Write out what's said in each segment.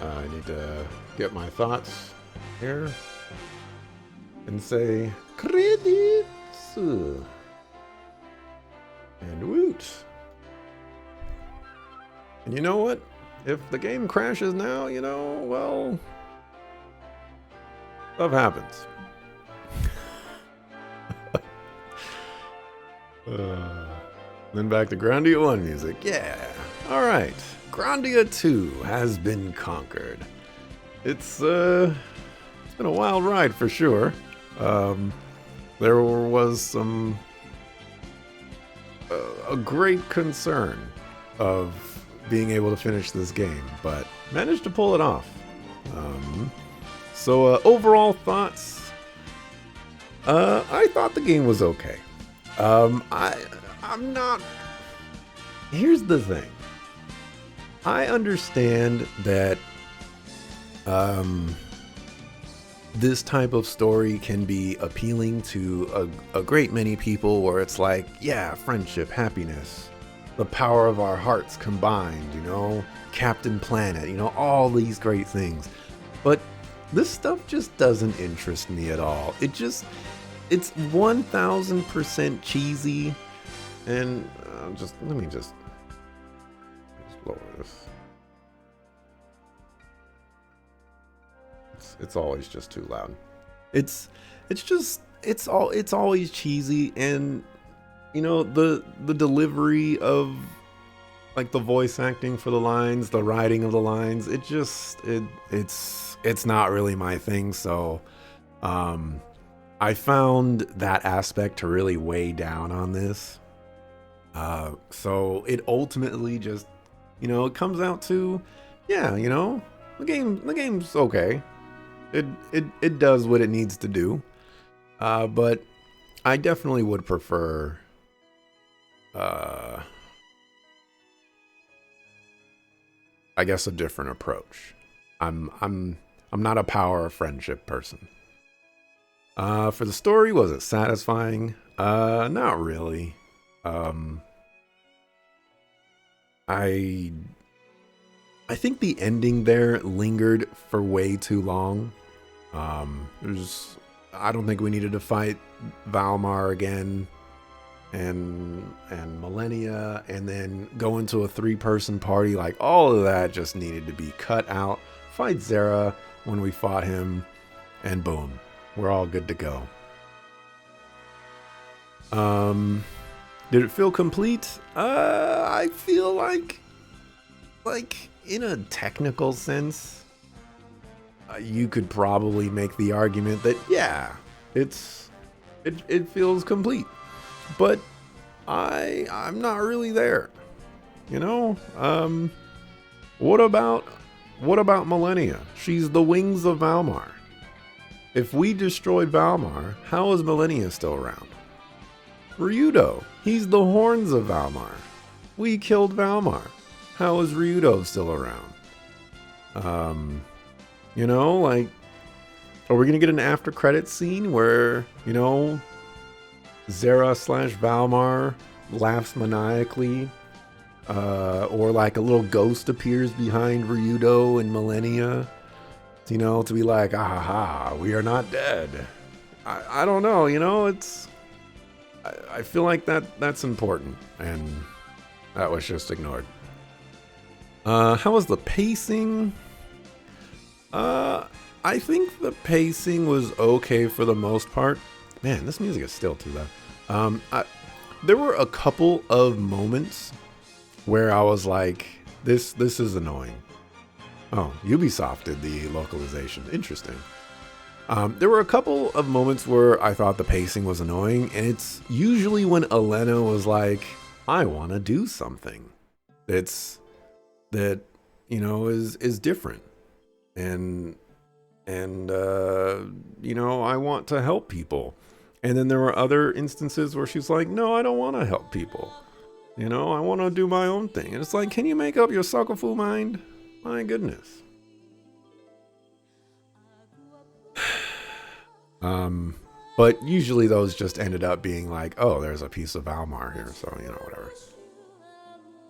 I need to get my thoughts here and say credits and woot. And you know what? If the game crashes now, well, stuff happens. Then back to Grandia 1 music. Yeah. All right. Grandia 2 has been conquered. It's been a wild ride for sure. There was a great concern of being able to finish this game, but managed to pull it off. So overall thoughts, I thought the game was okay. I'm not. Here's the thing. I understand that this type of story can be appealing to a great many people, where it's like, yeah, friendship, happiness, the power of our hearts combined, Captain Planet, all these great things. But this stuff just doesn't interest me at all. It's 1000% cheesy. And let me just lower this. It's always just too loud. It's always cheesy, and the delivery of, like, the voice acting for the lines, the writing of the lines, it's not really my thing. So I found that aspect to really weigh down on this. So it ultimately just, it comes out to, yeah, the game's okay. It does what it needs to do. But I definitely would prefer, I guess, a different approach. I'm not a power of friendship person. For the story, was it satisfying? Not really. I think the ending there lingered for way too long. I don't think we needed to fight Valmar again and Millennia, and then go into a 3-person party. Like, all of that just needed to be cut out. Fight Zera when we fought him, and boom, we're all good to go. Did it feel complete? I feel like in a technical sense, you could probably make the argument that, yeah, it feels complete. But I'm not really there. What about Millennia? She's the wings of Valmar. If we destroyed Valmar, how is Millennia still around? Ryudo, he's the horns of Valmar. We killed Valmar. How is Ryudo still around? Are we gonna get an after credits scene where, Zera / Valmar laughs maniacally, or like a little ghost appears behind Ryudo and Millennia, to be like, ah ha ha, we are not dead. I don't know, I feel like that's important, and that was just ignored. How was the pacing? I think the pacing was okay for the most part. Man, this music is still too loud. There were a couple of moments where I was like, this is annoying. Oh, Ubisoft did the localization. Interesting. There were a couple of moments where I thought the pacing was annoying, and it's usually when Elena was like, I want to do something that is different, and I want to help people. And then there were other instances where she's like, no, I don't want to help people. I want to do my own thing. And it's like, can you make up your suckerful mind? My goodness. But usually those just ended up being like, oh, there's a piece of Valmar here, so, whatever.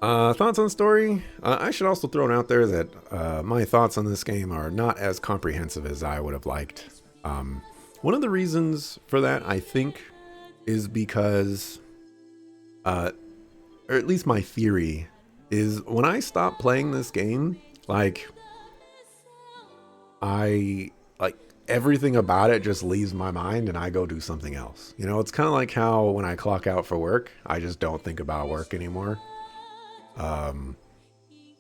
Thoughts on story? I should also throw it out there that my thoughts on this game are not as comprehensive as I would have liked. Um, One of the reasons for that, I think, is because, uh, or at least my theory, is when I stop playing this game, like, I, like, everything about it just leaves my mind and I go do something else. You know, it's kind of like how when I clock out for work, I just don't think about work anymore. Um,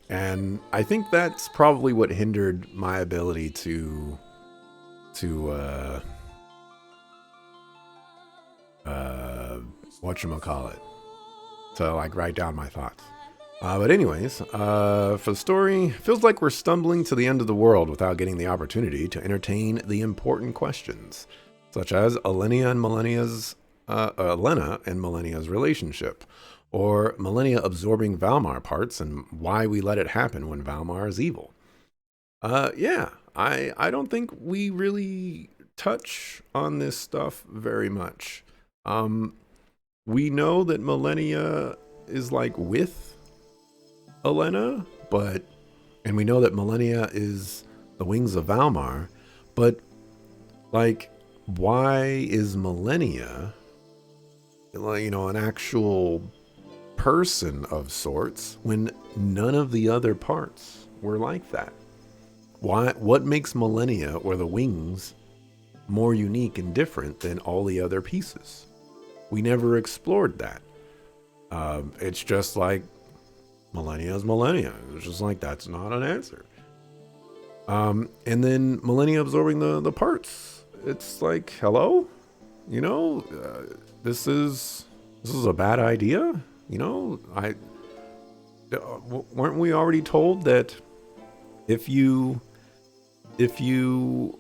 and I think that's probably what hindered my ability to uh whatchamacallit, to like write down my thoughts. But anyways, for the story, feels like we're stumbling to the end of the world without getting the opportunity to entertain the important questions, such as Elena and Millennia's relationship, or Millennia absorbing Valmar parts and why we let it happen when Valmar is evil. Yeah, I don't think we really touch on this stuff very much. Um, we know that Millennia is like with Elena, but and we know that Millennia is the wings of Valmar, but like, why is Millennia, you know, an actual person of sorts when none of the other parts were like that? Why? What makes Millennia or the wings more unique and different than all the other pieces? We never explored that. It's just like Millennia is Millennia. It's just like that's not an answer. And then Millennia absorbing the parts. It's like, hello, you know, this is a bad idea. You know, weren't we already told that if you if you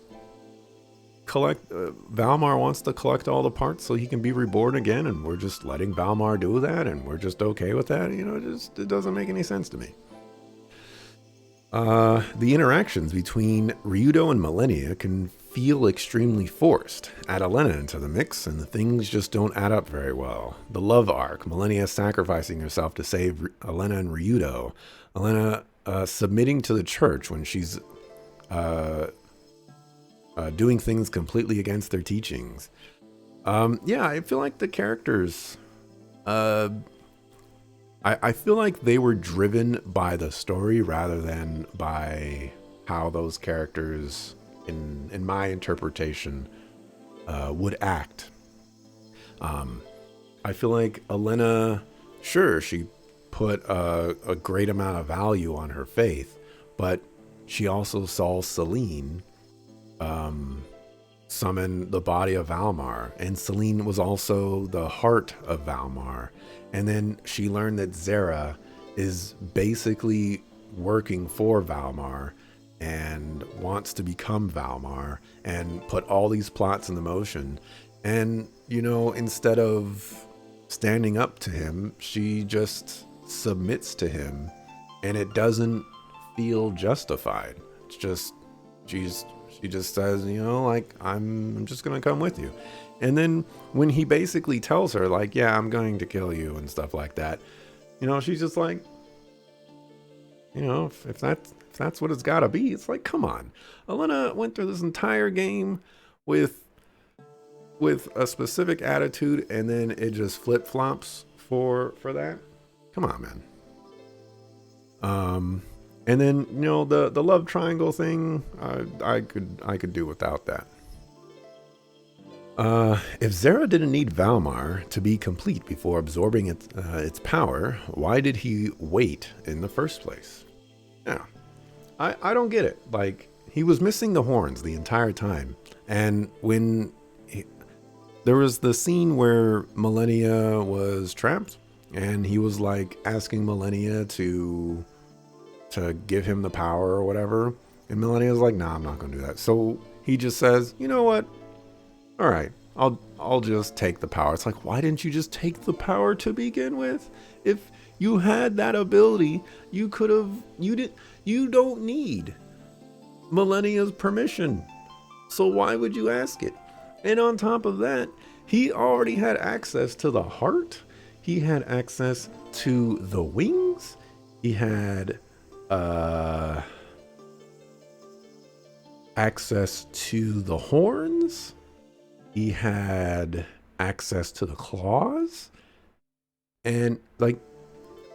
collect Valmar wants to collect all the parts so he can be reborn again, and we're just letting Valmar do that, and we're just okay with that. You know, it doesn't make any sense to me. The interactions between Ryudo and Millennia can feel extremely forced. Add Elena into the mix, and the things just don't add up very well. The love arc, Millennia sacrificing herself to save Elena and Ryudo. Elena submitting to the church when she's uh, doing things completely against their teachings. Yeah, I feel like the characters, uh, I feel like they were driven by the story rather than by how those characters, in my interpretation, would act. I feel like Elena, sure, she put a great amount of value on her faith, but she also saw Celine summon the body of Valmar, and Celine was also the heart of Valmar. And then she learned that Zera is basically working for Valmar and wants to become Valmar and put all these plots into motion. And, you know, instead of standing up to him, she just submits to him, and it doesn't feel justified. It's just, she just says, you know, like, I'm just gonna come with you. And then when he basically tells her, like, yeah, I'm going to kill you and stuff like that, you know, she's just like, you know, if that's what it's gotta be, it's like, come on. Elena went through this entire game with a specific attitude, and then it just flip flops for that. Come on, man. And then, you know, the love triangle thing, I could do without that. If Zera didn't need Valmar to be complete before absorbing its power, why did he wait in the first place? Yeah, I don't get it. Like, he was missing the horns the entire time, and when there was the scene where Millennia was trapped, and he was like asking Millennia to give him the power or whatever, and Millennia's like, nah, I'm not gonna do that. So he just says, you know what? All right, I'll just take the power. It's like, why didn't you just take the power to begin with? If you had that ability, you could have. You don't need Millennia's permission, so why would you ask it? And on top of that, he already had access to the heart. He had access to the wings. He had uh, access to the horns. He had access to the claws. And like,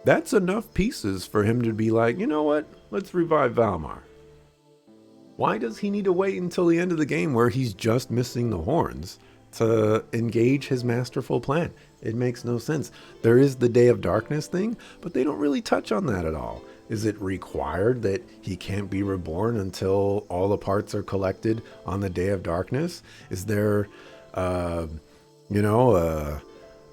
that's enough pieces for him to be like, you know what? Let's revive Valmar. Why does he need to wait until the end of the game where he's just missing the horns to engage his masterful plan? It makes no sense. There is the Day of Darkness thing, but they don't really touch on that at all. Is it required that he can't be reborn until all the parts are collected on the Day of Darkness? Is there, you know, a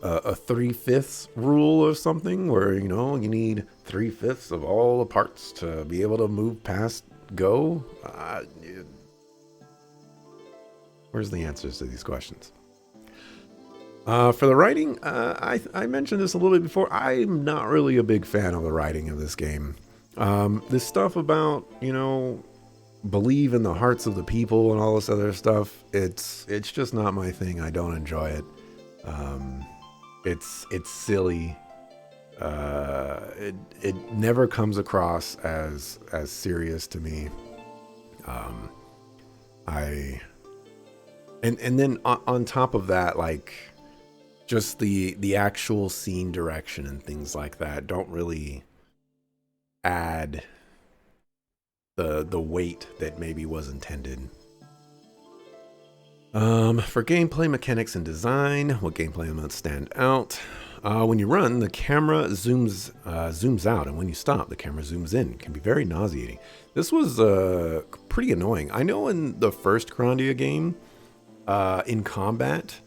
3/5 rule or something where, you know, you need 3/5 of all the parts to be able to move past go? Where's the answers to these questions? For the writing, I mentioned this a little bit before. I'm not really a big fan of the writing of this game. This stuff about, you know, believe in the hearts of the people and all this other stuff, it's just not my thing. I don't enjoy it. It's silly. It never comes across as serious to me. And then on top of that, like, just the actual scene direction and things like that don't really add the weight that maybe was intended. For gameplay mechanics and design, what gameplay elements stand out? When you run, the camera zooms out, and when you stop, the camera zooms in. It can be very nauseating. This was pretty annoying. I know in the first Grandia game, in combat,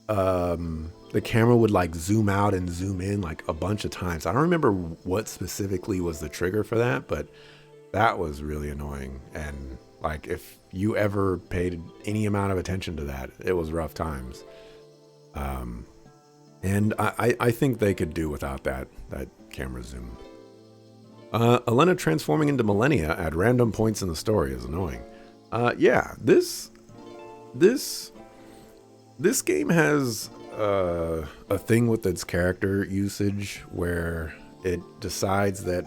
the camera would like zoom out and zoom in like a bunch of times. I don't remember what specifically was the trigger for that, but that was really annoying. And like, if you ever paid any amount of attention to that, it was rough times. And I think they could do without that camera zoom. Elena transforming into Millennia at random points in the story is annoying. Yeah, this game has a thing with its character usage where it decides that,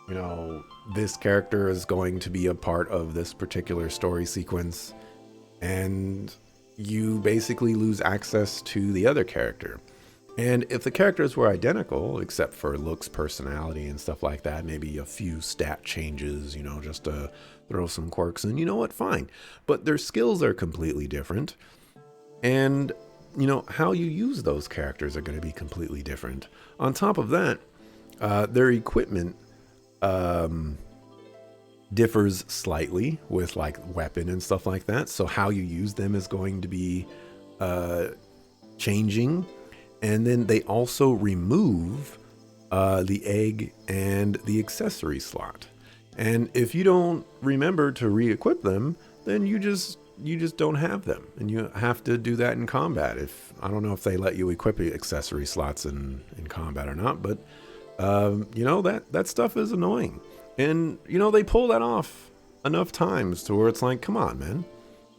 you know, this character is going to be a part of this particular story sequence, and you basically lose access to the other character. And if the characters were identical, except for looks, personality, and stuff like that, maybe a few stat changes, you know, just to throw some quirks in, you know what, fine. But their skills are completely different. And, you know, how you use those characters are going to be completely different. On top of that, their equipment differs slightly with like weapon and stuff like that. So how you use them is going to be changing. And then they also remove the egg and the accessory slot. And if you don't remember to re-equip them, then you just don't have them, and you have to do that in combat. If I don't know if they let you equip accessory slots in combat or not, but you know, that stuff is annoying. And you know, they pull that off enough times to where it's like, come on, man,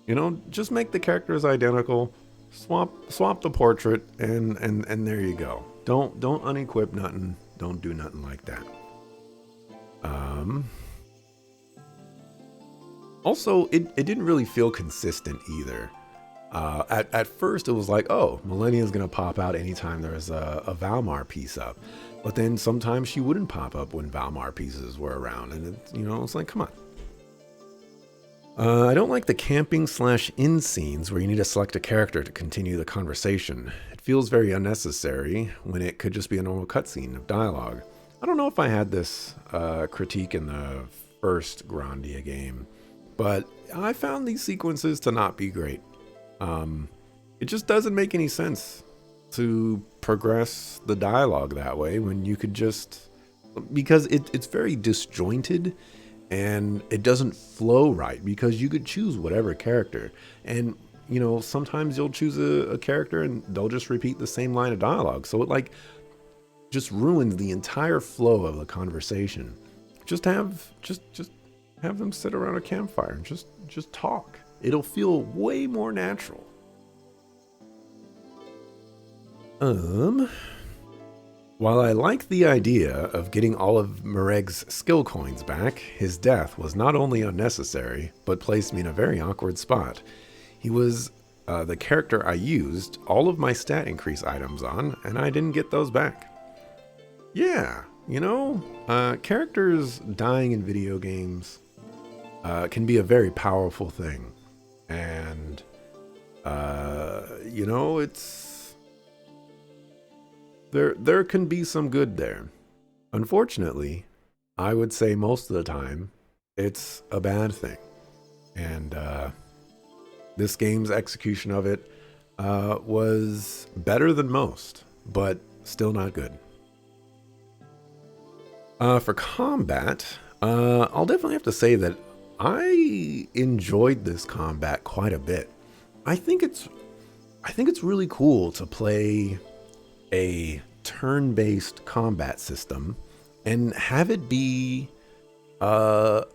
you know, just make the characters identical, swap the portrait, and there you go. Don't unequip nothing. Don't do nothing like that. Also, it didn't really feel consistent either. At first, it was like, oh, Millennia is going to pop out anytime there's a Valmar piece up. But then sometimes she wouldn't pop up when Valmar pieces were around. And, it's like, come on. I don't like the camping / inn scenes where you need to select a character to continue the conversation. It feels very unnecessary when it could just be a normal cutscene of dialogue. I don't know if I had this critique in the first Grandia game, but I found these sequences to not be great. It just doesn't make any sense to progress the dialogue that way when you could just... Because it's very disjointed and it doesn't flow right, because you could choose whatever character. And, sometimes you'll choose a character and they'll just repeat the same line of dialogue. So it just ruins the entire flow of the conversation. Just have them sit around a campfire and just talk. It'll feel way more natural. While I like the idea of getting all of Mareg's skill coins back, his death was not only unnecessary, but placed me in a very awkward spot. He was the character I used all of my stat increase items on, and I didn't get those back. Yeah, characters dying in video games can be a very powerful thing. And, it's there can be some good there. Unfortunately, I would say most of the time it's a bad thing. And this game's execution of it was better than most, but still not good. For combat, I'll definitely have to say that I enjoyed this combat quite a bit. I think it's really cool to play a turn-based combat system and have it be have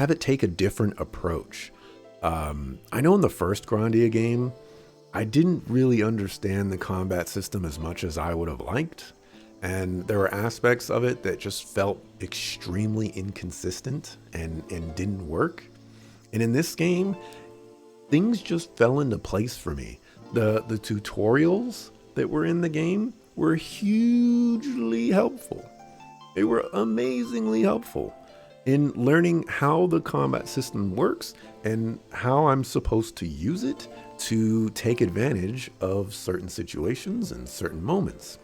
it take a different approach. I know in the first Grandia game, I didn't really understand the combat system as much as I would have liked, and there were aspects of it that just felt extremely inconsistent and didn't work. And in this game, things just fell into place for me. The tutorials that were in the game were hugely helpful. They were amazingly helpful in learning how the combat system works and how I'm supposed to use it to take advantage of certain situations and certain moments.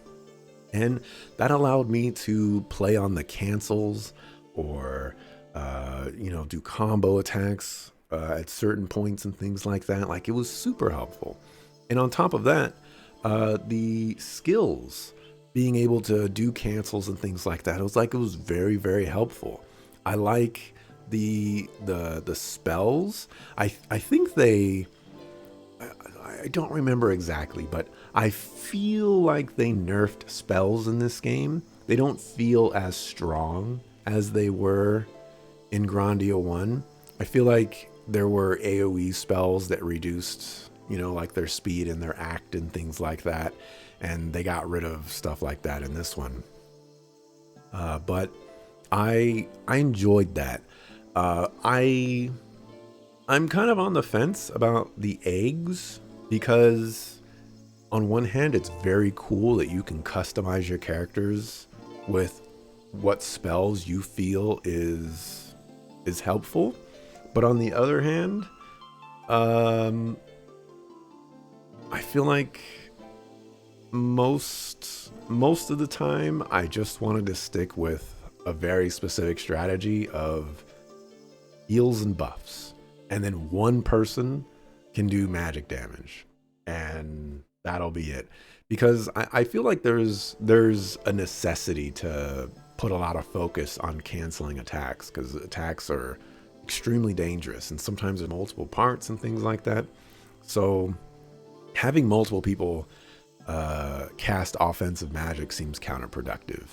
And that allowed me to play on the cancels or, do combo attacks at certain points and things like that. Like, it was super helpful. And on top of that, the skills, being able to do cancels and things like that, it was very, very helpful. I like the spells. I think I don't remember exactly, but I feel like they nerfed spells in this game. They don't feel as strong as they were in Grandia 1. I feel like there were AoE spells that reduced, like their speed and their act and things like that. And they got rid of stuff like that in this one. But I enjoyed that. I'm kind of on the fence about the eggs, because on one hand, it's very cool that you can customize your characters with what spells you feel is helpful. But on the other hand, I feel like most of the time I just wanted to stick with a very specific strategy of heals and buffs, and then one person can do magic damage, and that'll be it. Because I feel like there's a necessity to put a lot of focus on canceling attacks, because attacks are extremely dangerous, and sometimes there's multiple parts and things like that. So having multiple people cast offensive magic seems counterproductive.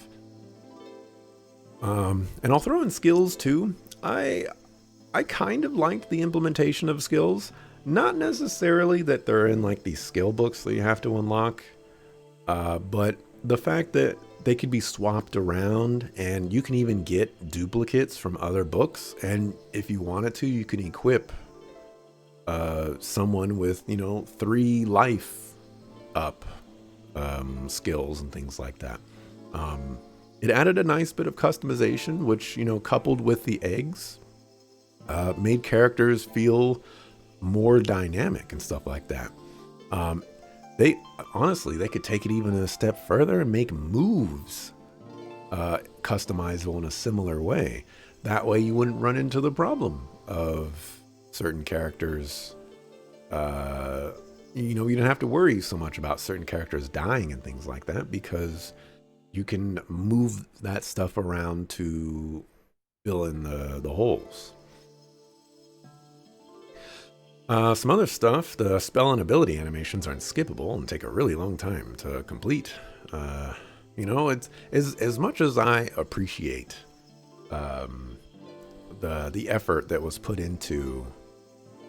And I'll throw in skills too. I kind of liked the implementation of skills. Not necessarily that they're in like these skill books that you have to unlock, but the fact that they could be swapped around, and you can even get duplicates from other books. And if you wanted to, you can equip someone with, 3 life up skills and things like that. It added a nice bit of customization, which, coupled with the eggs, made characters feel more dynamic and stuff like that. They could take it even a step further and make moves customizable in a similar way. That way you wouldn't run into the problem of certain characters. You don't have to worry so much about certain characters dying and things like that, because you can move that stuff around to fill in the holes. Some other stuff, the spell and ability animations are unskippable and take a really long time to complete. It's as much as I appreciate the effort that was put into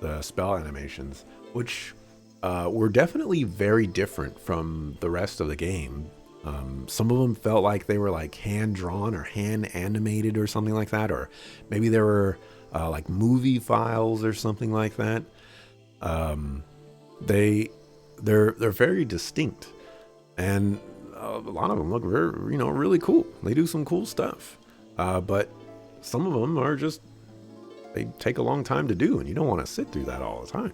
the spell animations, which were definitely very different from the rest of the game. Some of them felt like they were like hand drawn or hand animated or something like that, or maybe they were like movie files or something like that. Um, they they're very distinct, and a lot of them look very, really cool. They do some cool stuff, but some of them are just, they take a long time to do, and you don't want to sit through that all the time.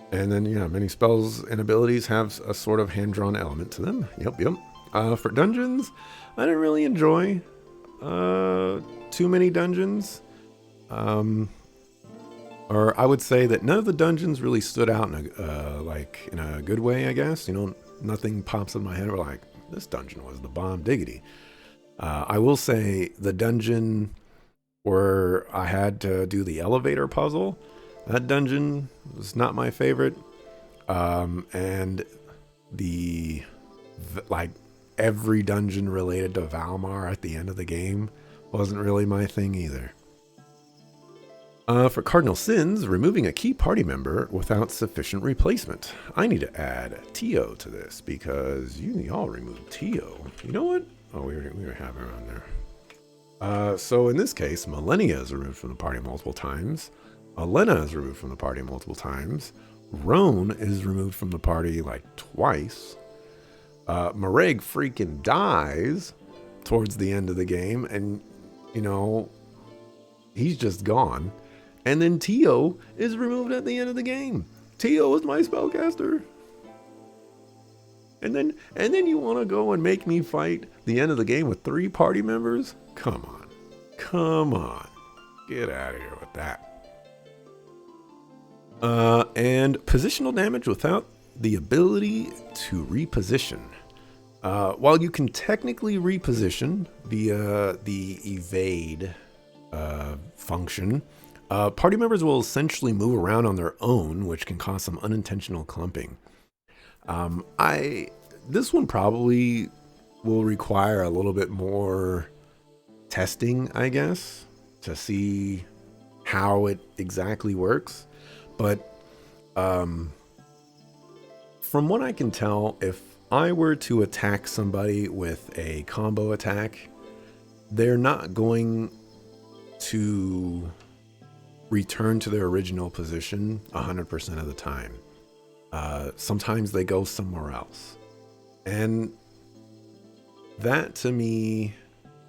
And then, many spells and abilities have a sort of hand-drawn element to them. Yep. For dungeons, I didn't really enjoy too many dungeons. Or I would say that none of the dungeons really stood out in a good way, I guess. Nothing pops in my head. We're like, this dungeon was the bomb diggity. I will say the dungeon where I had to do the elevator puzzle, that dungeon was not my favorite. And every dungeon related to Valmar at the end of the game wasn't really my thing either. For cardinal sins, removing a key party member without sufficient replacement. I need to add Tio to this because y'all removed Tio. You know what? Oh, we were having her on there. So in this case, Millennia is removed from the party multiple times. Elena is removed from the party multiple times. Roan is removed from the party like twice. Mareg freaking dies towards the end of the game, and he's just gone. And then Tio is removed at the end of the game. Tio is my spellcaster. And then you want to go and make me fight the end of the game with 3 party members? Come on. Get out of here with that. And positional damage without the ability to reposition. While you can technically reposition via the evade function, party members will essentially move around on their own, which can cause some unintentional clumping. This one probably will require a little bit more testing, I guess, to see how it exactly works. But from what I can tell, if I were to attack somebody with a combo attack, they're not going to return to their original position 100% of the time. Sometimes they go somewhere else. And that to me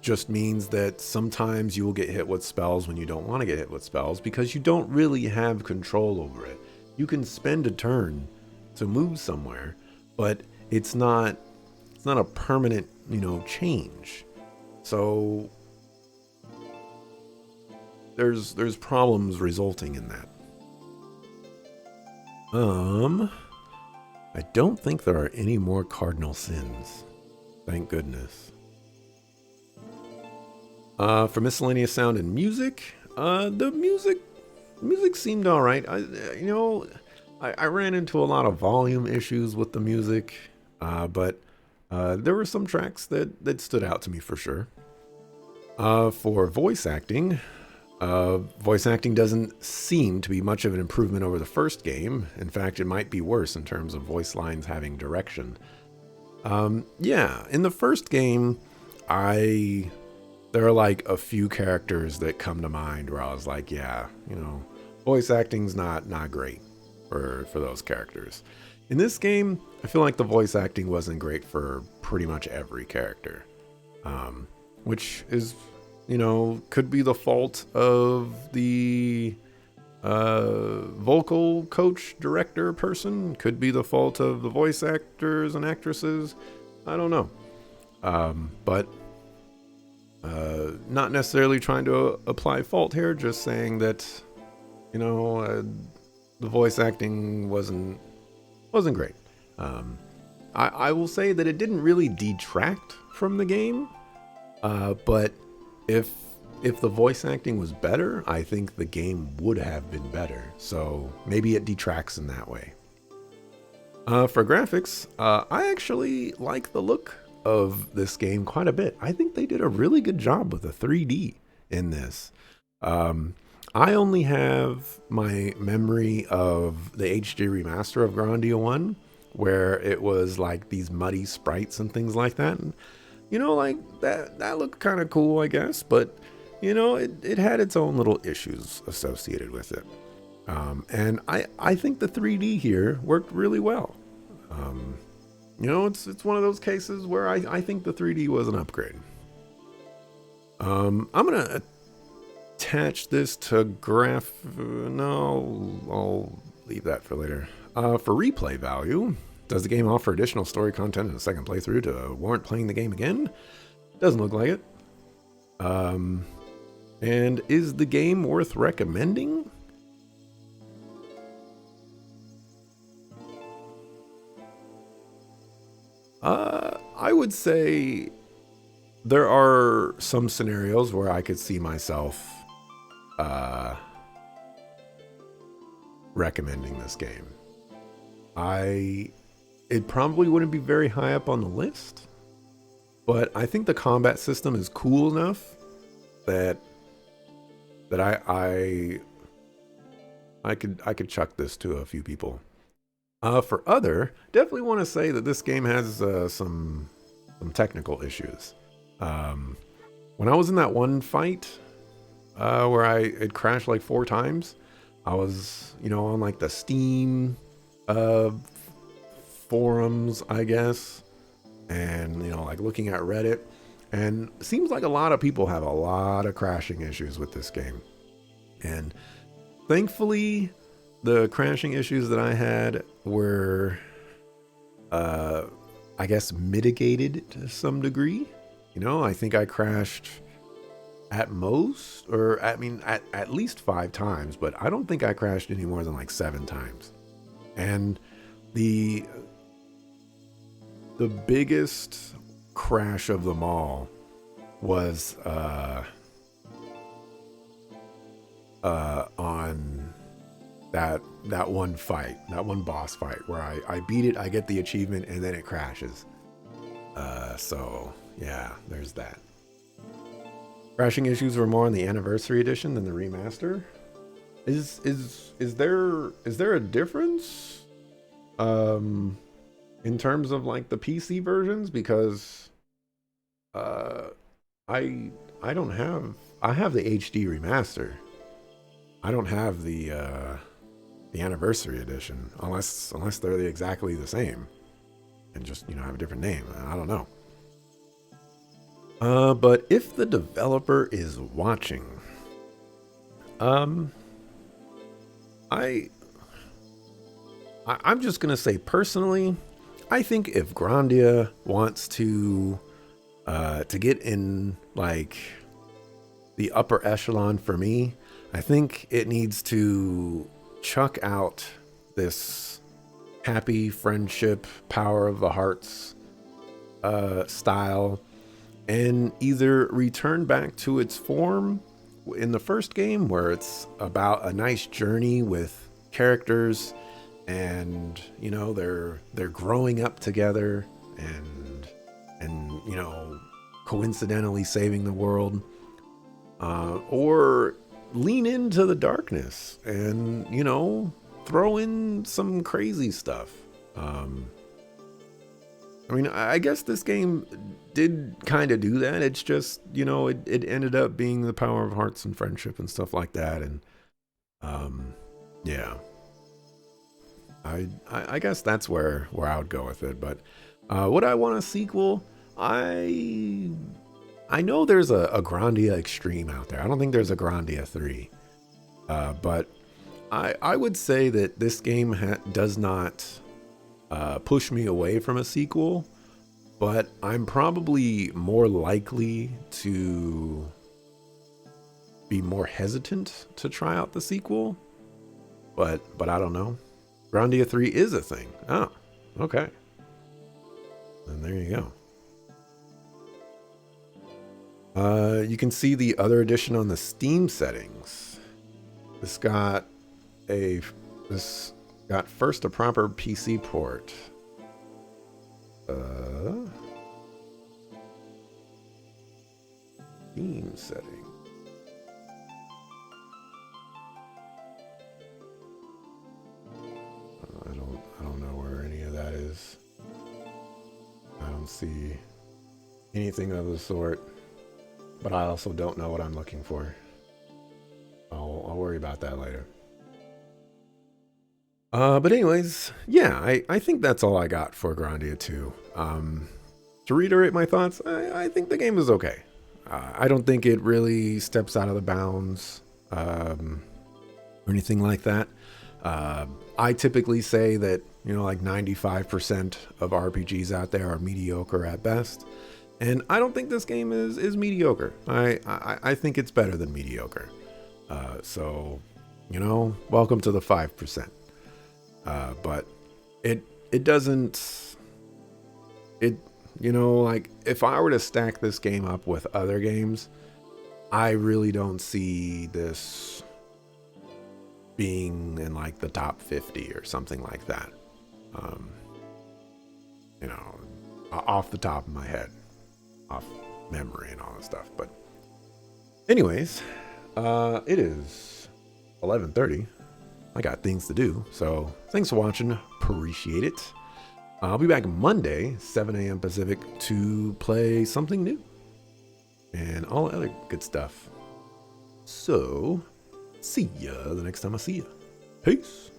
just means that sometimes you will get hit with spells when you don't want to get hit with spells because you don't really have control over it. You can spend a turn to move somewhere, but it's not a permanent, change. So there's problems resulting in that. I don't think there are any more cardinal sins. Thank goodness. For miscellaneous sound and music, the music seemed all right. I ran into a lot of volume issues with the music, but there were some tracks that stood out to me for sure. For voice acting doesn't seem to be much of an improvement over the first game. In fact, it might be worse in terms of voice lines having direction. In the first game, there are like a few characters that come to mind where I was like, voice acting's not great for those characters. In this game, I feel like the voice acting wasn't great for pretty much every character, which is, could be the fault of the vocal coach, director person, could be the fault of the voice actors and actresses. I don't know. But not necessarily trying to apply fault here, just saying that, the voice acting wasn't great. I will say that it didn't really detract from the game, but if the voice acting was better, I think the game would have been better. So maybe it detracts in that way. For graphics, I actually like the look of this game quite a bit. I think they did a really good job with the 3D in this. I only have my memory of the HD remaster of Grandia 1, where it was like these muddy sprites and things like that. And, like that looked kind of cool, I guess, but it had its own little issues associated with it. And I think the 3D here worked really well. It's one of those cases where I think the 3D was an upgrade. I'm gonna attach this to graph. No, I'll leave that for later. For replay value, does the game offer additional story content in a second playthrough to warrant playing the game again? Doesn't look like it. And is the game worth recommending? I would say there are some scenarios where I could see myself recommending this game. It probably wouldn't be very high up on the list, but I think the combat system is cool enough that I could chuck this to a few people. For other, definitely want to say that this game has some technical issues. When I was in that one fight where it crashed like 4 times, I was on like the Steam forums, I guess, and like looking at Reddit, and it seems like a lot of people have a lot of crashing issues with this game. And thankfully, the crashing issues that I had were I guess mitigated to some degree. I think I crashed at most, or at least 5 times, but I don't think I crashed any more than like 7 times. And the biggest crash of them all was on that one fight, that one boss fight where I beat it, I get the achievement, and then it crashes. So yeah, there's that. Crashing issues were more on the anniversary edition than the remaster. Is there a difference in terms of like the PC versions? Because I don't have, I have the HD remaster. I don't have the anniversary edition, unless they're exactly the same and just have a different name. I don't know. But if the developer is watching, I'm just gonna say personally, I think if Grandia wants to get in like the upper echelon for me, I think it needs to chuck out this happy friendship, power of the hearts style, and either return back to its form in the first game, where it's about a nice journey with characters, and they're growing up together, and coincidentally saving the world, or lean into the darkness and throw in some crazy stuff. I guess this game did kind of do that. It's just it ended up being the power of hearts and friendship and stuff like that. And yeah, I guess that's where I would go with it. But would I want a sequel? I know there's a Grandia Extreme out there. I don't think there's a Grandia 3. But I would say that this game does not push me away from a sequel, but I'm probably more likely to be more hesitant to try out the sequel. But I don't know. Grandia 3 is a thing. Oh, okay. And there you go. You can see the other edition on the Steam settings. This got first a proper PC port. Steam setting. I don't know where any of that is. don't see anything of the sort, but I also don't know what I'm looking for. I'll worry about that later. But anyways, yeah, I think that's all I got for Grandia 2. To reiterate my thoughts, I think the game is okay. I don't think it really steps out of the bounds or anything like that. I typically say that, like 95% of RPGs out there are mediocre at best. And I don't think this game is mediocre. I think it's better than mediocre. So, welcome to the 5%. But it doesn't, like if I were to stack this game up with other games, I really don't see this being in like the top 50 or something like that. Off the top of my head, off memory and all that stuff. But anyways, it is 11:30. I got things to do. So thanks for watching. Appreciate it. I'll be back Monday, 7 a.m. Pacific, to play something new and all other good stuff. So see ya the next time I see ya. Peace.